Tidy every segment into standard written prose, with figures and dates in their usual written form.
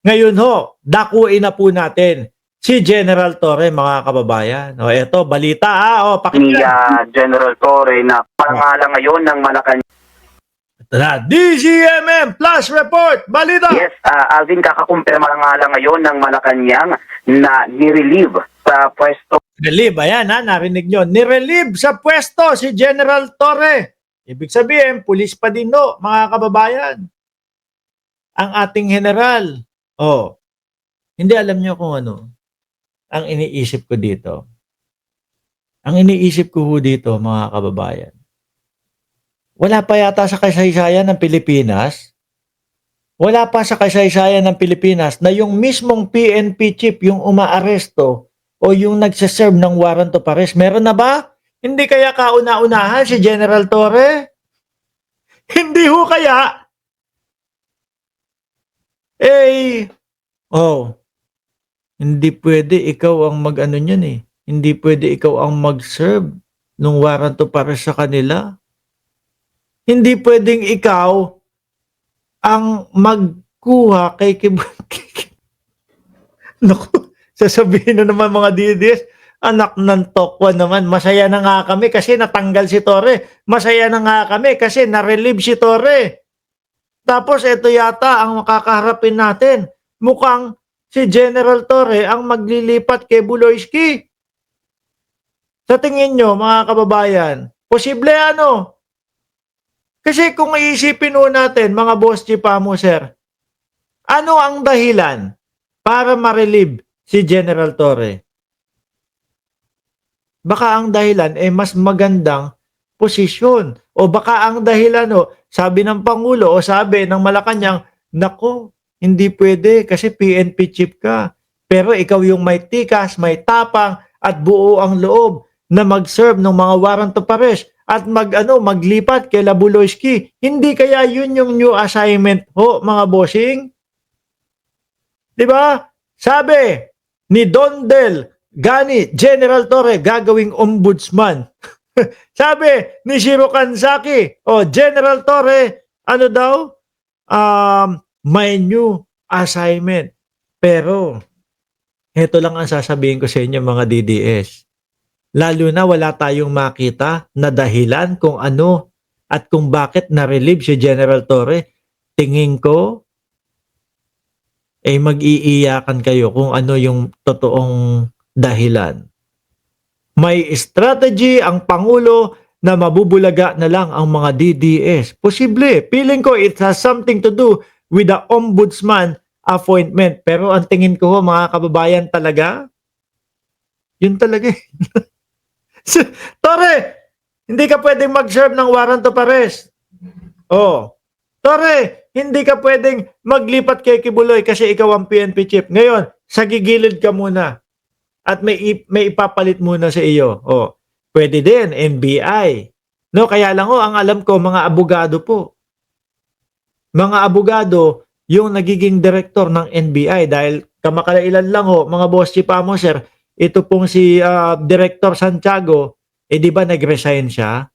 Ngayon ho, dakuin na po natin si General Torre, mga kababayan. O eto, balita o ni pakinggan. General Torre na pangala ngayon ng Malacanang. Ito na, DZMM Flash Report, balita! Yes, Alvin, kakakumpirma nga lang ngayon ng Malacanang na nirelieve sa pwesto. Relieve, ayan narinig nyo. Nirelieve sa pwesto si General Torre. Ibig sabihin, pulis pa din no, mga kababayan. Ang ating general. Hindi alam nyo kung ano ang iniisip ko dito. Ang iniisip ko dito, mga kababayan. Wala pa yata sa kasaysayan ng Pilipinas. Wala pa sa kasaysayan ng Pilipinas na yung mismong PNP chief yung umaaresto o yung nagsaserve ng warrant of arrest. Meron na ba? Hindi kaya kauna-unahan si General Torre? Hindi ho kaya? Hindi pwede ikaw ang mag-ano niyan eh. Hindi pwede ikaw ang mag-serve ng warrant of arrest sa kanila. Hindi pwedeng ikaw ang magkuha kay Naku, sasabihin na naman mga DDS, anak ng tokwa naman, masaya na nga kami kasi natanggal si Torre. Masaya na nga kami kasi na-relieve si Torre. Tapos ito yata ang makakaharapin natin. Mukhang si General Torre ang maglilipat kay Buloyski. Sa tingin nyo, mga kababayan, posible ano? Kasi kung iisipin ho natin, mga boss chipamo, sir, ano ang dahilan para ma-relieve si General Torre? Baka ang dahilan mas magandang posisyon. O baka ang dahilan sabi ng Pangulo o sabi ng Malacanang, nako, hindi pwede kasi PNP chief ka. Pero ikaw yung may tikas, may tapang at buo ang loob na mag-serve ng mga warrant of arrest at maglipat kay Buloyski. Hindi kaya yun yung new assignment mga bossing? 'Di ba? Sabi ni Don Del Gani, General Torre gagawing ombudsman. Sabi ni Shiro Kansaki, General Torre, ano daw? May new assignment. Pero ito lang ang sasabihin ko sa inyo, mga DDS. Lalo na wala tayong makita na dahilan kung ano at kung bakit na-relieve si General Torre. Tingin ko, mag-iiyakan kayo kung ano yung totoong dahilan. May strategy ang Pangulo na mabubulaga na lang ang mga DDS. Posible. Feeling ko it has something to do with the ombudsman appointment. Pero ang tingin ko, mga kababayan, talaga, yun talaga. Torre, hindi ka pwedeng mag-serve ng warrant of arrest. Torre, hindi ka pwedeng maglipat kay Kibuloy kasi ikaw ang PNP chief. Ngayon, sa gigilid ka muna. At may ipapalit muna sa iyo. Pwede din, NBI. No, kaya lang ang alam ko, mga abogado po. Mga abogado, yung nagiging director ng NBI dahil kamakailan lang mga boss chipamo, sir, ito pong si Director Santiago, di ba nag-resign siya?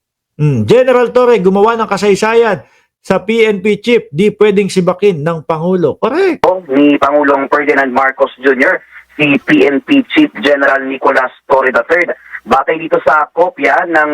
General Torre, gumawa ng kasaysayan sa PNP chief, di pwedeng sibakin ng Pangulo. Correct. Ni Pangulong Ferdinand Marcos Jr., si PNP Chief General Nicolas Torre III. Batay dito sa kopya ng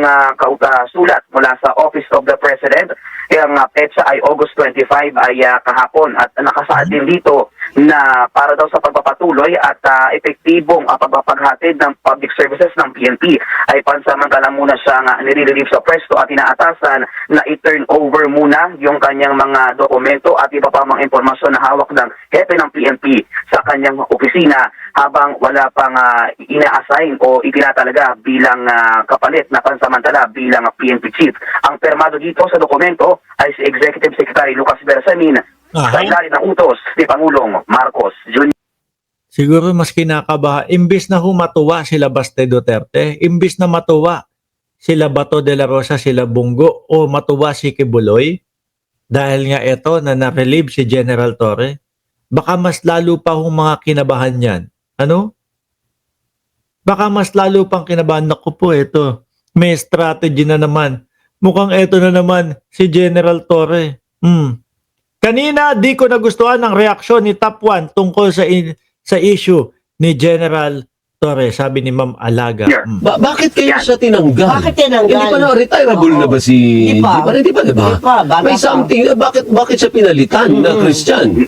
sulat mula sa Office of the President, ang petsa ay August 25 ay kahapon at nakasaad din dito na para daw sa pagpapatuloy at epektibong pagpapaghatid ng public services ng PNP ay pansamantala muna siyang nire-relieve sa pwesto at inaatasan na i-turn over muna yung kanyang mga dokumento at iba pa mga impormasyon na hawak ng hepe ng PNP sa kanyang opisina habang wala pang ina-assign o itinatalaga bilang kapalit na pansamantala bilang PNP chief. Ang permado dito sa dokumento ay si Executive Secretary Lucas Bersamin sa ilalim ng utos ni Pangulong Marcos Jr. Siguro mas kinakabaha, imbis na humatuwa sila Baste Duterte, imbis na matuwa sila Bato de la Rosa, sila Bungo, o matuwa si Kibuloy, dahil nga ito na na-relieve si General Torre, baka mas lalo pa hong mga kinabahan yan. Ano? Baka mas lalo pang kinabahan. Naku po, ito, may strategy na naman. Mukhang ito na naman si General Torre. Kanina, di ko nagustuhan ang reaksyon ni Top 1 tungkol sa issue ni General Torres, sabi ni Ma'am Alaga. Yeah. Bakit kayo Yan. siya tinanggal? Bakit tinanggal? Hindi pa na, retirable Oo. na ba si... Hindi pa. Hindi pa, di ba? Hindi pa, bata May pa. something, bakit siya pinalitan na Christian?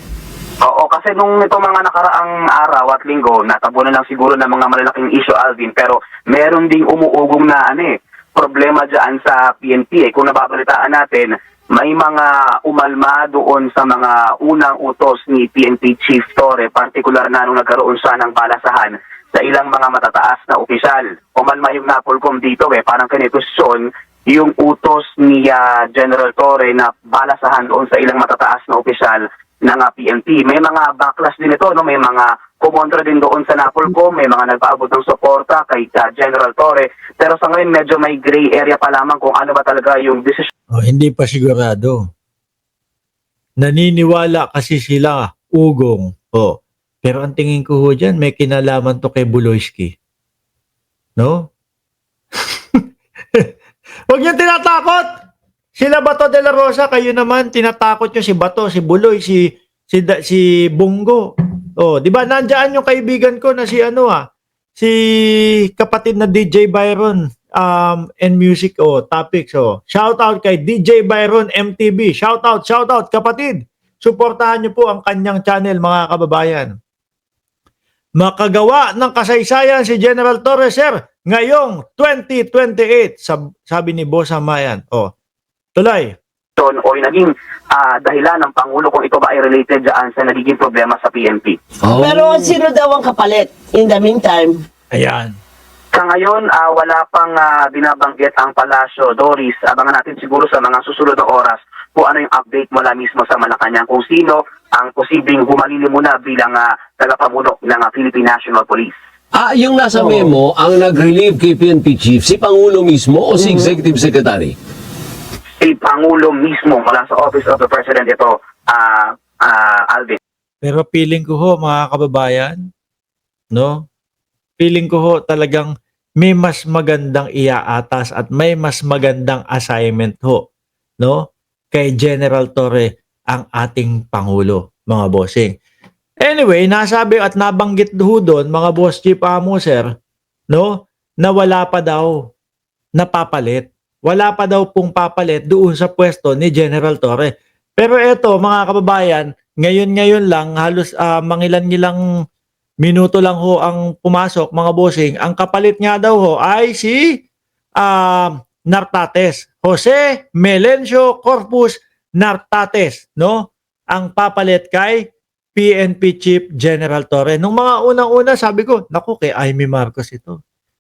Oo, kasi nung ito mga nakaraang araw at linggo, natabunan lang siguro ng mga malalaking issue, Alvin, pero meron ding umuugong na problema dyan sa PNP. Kung nababalitaan natin, may mga umalma doon sa mga unang utos ni PNP Chief Torre, partikular na nung nagkaroon siya ng balasahan sa ilang mga matataas na opisyal. Umalma yung Napolcom dito, parang kinekwestiyon yung utos ni General Torre na balasahan doon sa ilang matataas na opisyal ng PNP. May mga backlash din ito, no? May mga kumontra din doon sa Napolcom, may mga nagpaabot ng suporta kay General Torre. Pero sa ngayon, medyo may gray area pa lamang kung ano ba talaga yung decision. Hindi pa sigurado. Naniniwala kasi sila, ugong. Pero ang tingin ko dyan, may kinalaman to kay Buloyski. No? Huwag niyo tinatakot! Sila Bato de la Rosa, kayo naman, tinatakot nyo si Bato, si Buloy, si Bungo. Di ba, nandiyan yung kaibigan ko na si kapatid na DJ Byron and music, topics. Shout out kay DJ Byron MTV. Shout out, kapatid. Suportahan niyo po ang kanyang channel, mga kababayan. Makagawa ng kasaysayan si General Torres, sir, ngayong 2028, sabi ni Boss Amayan. Tuloy. o yung naging dahilan ng Pangulo kung ito ba ay related dyan sa nagiging problema sa PNP. Oh. Pero sino daw ang kapalit? In the meantime, Ayan. Sa ngayon, wala pang binabanggit ang Palasyo. Doris, abangan natin siguro sa mga susunod na oras kung ano yung update mula mismo sa Malacanang, kung sino ang posibleng humalili muna bilang tagapamuno ng Philippine National Police. Yung nasa memo, ang nag-relieve kay PNP Chief, si Pangulo mismo o si Executive Secretary? Si Pangulo mismo mula sa Office of the President ito, Alvin. Pero feeling ko mga kababayan, no? Feeling ko talagang may mas magandang iaatas at may mas magandang assignment no? Kay General Torre ang ating Pangulo, mga bossing. Anyway, nasabi at nabanggit doon, mga boss chief sir, no? Na wala pa daw napapalit. Wala pa daw pong papalit doon sa pwesto ni General Torre. Pero eto, mga kababayan, ngayon lang, halos mangilan-ngilang minuto lang ang pumasok, mga bossing. Ang kapalit nga daw ay si Nartates. Jose Melencio Corpus Nartates, no? Ang papalit kay PNP Chief General Torre. Nung mga unang-una, sabi ko, naku, kay Amy Marcos ito.